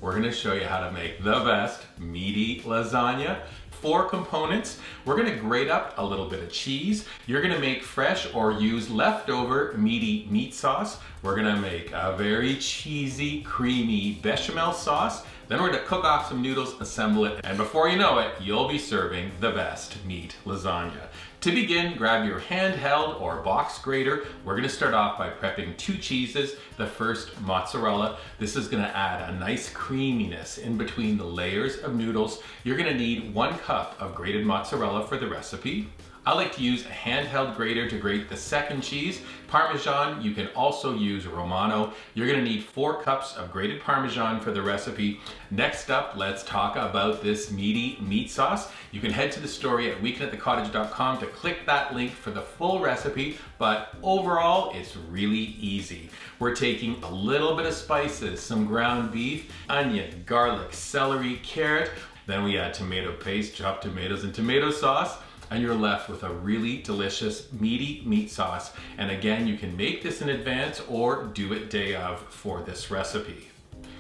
we're gonna show you how to make the best meaty lasagna. 4 components. We're gonna grate up a little bit of cheese. You're gonna make fresh or use leftover meaty meat sauce. We're gonna make a very cheesy, creamy bechamel sauce. Then we're gonna cook off some noodles, assemble it, and before you know it, you'll be serving the best meat lasagna. To begin, grab your handheld or box grater. We're gonna start off by prepping 2 cheeses. The first, mozzarella. This is gonna add a nice creaminess in between the layers of noodles. You're gonna need 1 cup of grated mozzarella for the recipe. I like to use a handheld grater to grate the second cheese. Parmesan, you can also use Romano. You're gonna need 4 cups of grated Parmesan for the recipe. Next up, let's talk about this meaty meat sauce. You can head to the story at weekendatthecottage.com to click that link for the full recipe, but overall, it's really easy. We're taking a little bit of spices, some ground beef, onion, garlic, celery, carrot. Then we add tomato paste, chopped tomatoes and tomato sauce, and you're left with a really delicious meaty meat sauce. And again, you can make this in advance or do it day of for this recipe.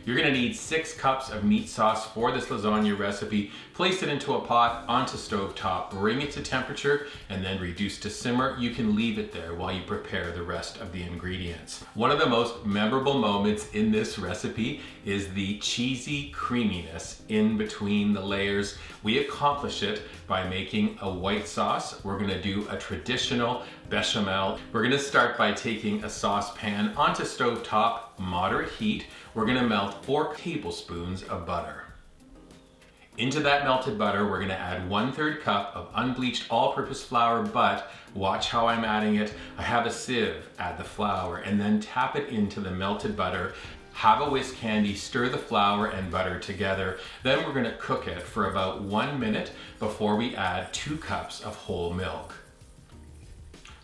You're gonna need 6 cups of meat sauce for this lasagna recipe. Place it into a pot onto stovetop, bring it to temperature, and then reduce to simmer. You can leave it there while you prepare the rest of the ingredients. One of the most memorable moments in this recipe is the cheesy creaminess in between the layers. We accomplish it by making a white sauce. We're gonna do a traditional bechamel. We're gonna start by taking a saucepan onto stovetop, moderate heat. We're gonna melt 4 tablespoons of butter. Into that melted butter, we're gonna add 1/3 cup of unbleached all-purpose flour, but watch how I'm adding it. I have a sieve, add the flour, and then tap it into the melted butter. Have a whisk handy, stir the flour and butter together. Then we're gonna cook it for about 1 minute before we add 2 cups of whole milk.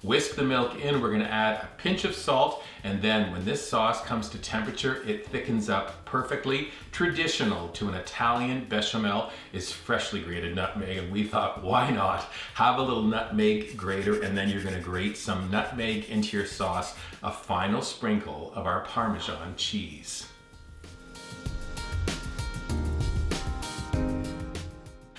Whisk the milk in, we're gonna add a pinch of salt, and then when this sauce comes to temperature, it thickens up perfectly. Traditional to an Italian bechamel is freshly grated nutmeg, and we thought, why not have a little nutmeg grater, and then you're gonna grate some nutmeg into your sauce, a final sprinkle of our Parmesan cheese.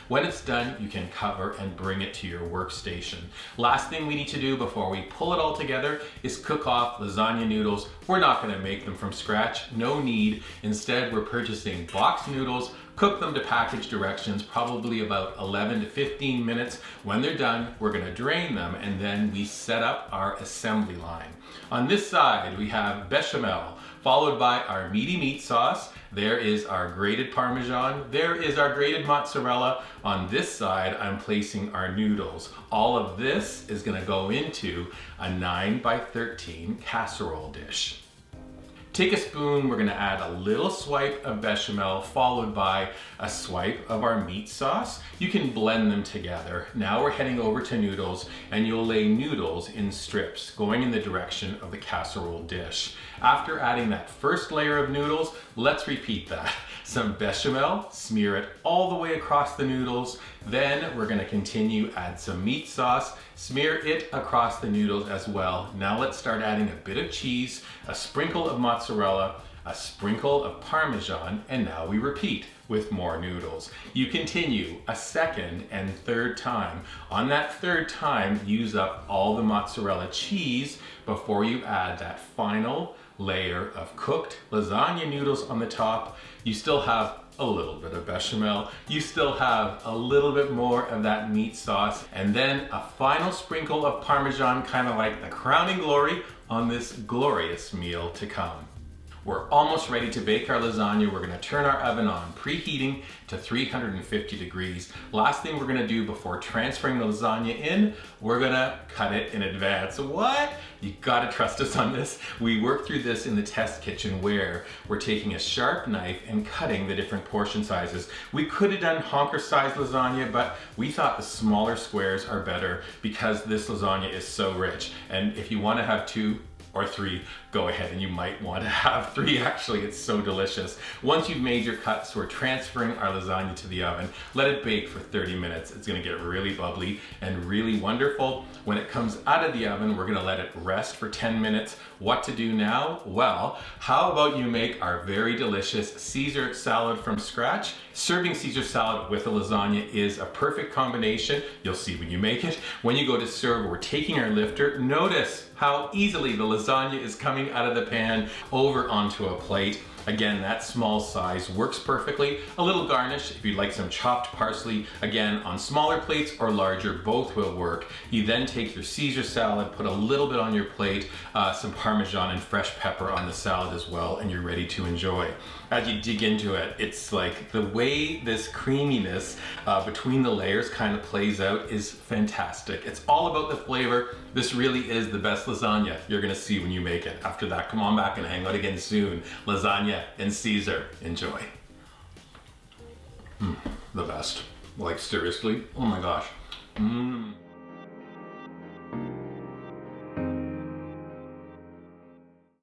When it's done, you can cover and bring it to your workstation. Last thing we need to do before we pull it all together is cook off lasagna noodles. We're not gonna make them from scratch, no need. Instead, we're purchasing boxed noodles, cook them to package directions, probably about 11 to 15 minutes. When they're done, we're gonna drain them, and then we set up our assembly line. On this side, we have bechamel, followed by our meaty meat sauce. There is our grated Parmesan. There is our grated mozzarella. On this side, I'm placing our noodles. All of this is gonna go into a 9 by 13 casserole dish. Take a spoon, we're gonna add a little swipe of bechamel followed by a swipe of our meat sauce. You can blend them together. Now we're heading over to noodles, and you'll lay noodles in strips going in the direction of the casserole dish. After adding that first layer of noodles, let's repeat that. Some bechamel, smear it all the way across the noodles. Then we're gonna continue, add some meat sauce, smear it across the noodles as well. Now let's start adding a bit of cheese, a sprinkle of mozzarella, a sprinkle of Parmesan, and now we repeat with more noodles. You continue a second and third time. On that third time, use up all the mozzarella cheese before you add that final layer of cooked lasagna noodles on the top. You still have a little bit of bechamel, you still have a little bit more of that meat sauce, and then a final sprinkle of Parmesan, kind of like the crowning glory on this glorious meal to come. We're almost ready to bake our lasagna. We're gonna turn our oven on, preheating to 350 degrees. Last thing we're gonna do before transferring the lasagna in, we're gonna cut it in advance. What? You gotta trust us on this. We worked through this in the test kitchen where we're taking a sharp knife and cutting the different portion sizes. We could have done honker-sized lasagna, but we thought the smaller squares are better because this lasagna is so rich. And if you wanna have 2 or 3, go ahead, and you might want to have 3 actually. It's so delicious. Once you've made your cuts, we're transferring our lasagna to the oven. Let it bake for 30 minutes. It's gonna get really bubbly and really wonderful. When it comes out of the oven, we're gonna let it rest for 10 minutes. What to do now? Well, how about you make our very delicious Caesar salad from scratch? Serving Caesar salad with a lasagna is a perfect combination. You'll see when you make it. When you go to serve, we're taking our lifter. Notice how easily the lasagna is coming out of the pan over onto a plate. Again, that small size works perfectly. A little garnish if you'd like some chopped parsley. Again, on smaller plates or larger, both will work. You then take your Caesar salad, put a little bit on your plate, some Parmesan and fresh pepper on the salad as well, and you're ready to enjoy. As you dig into it, it's like the way this creaminess between the layers kind of plays out is fantastic. It's all about the flavor. This really is the best lasagna you're gonna see when you make it. After that, come on back and hang out again soon. Lasagna and Caesar, enjoy. The best. Like seriously, oh my gosh.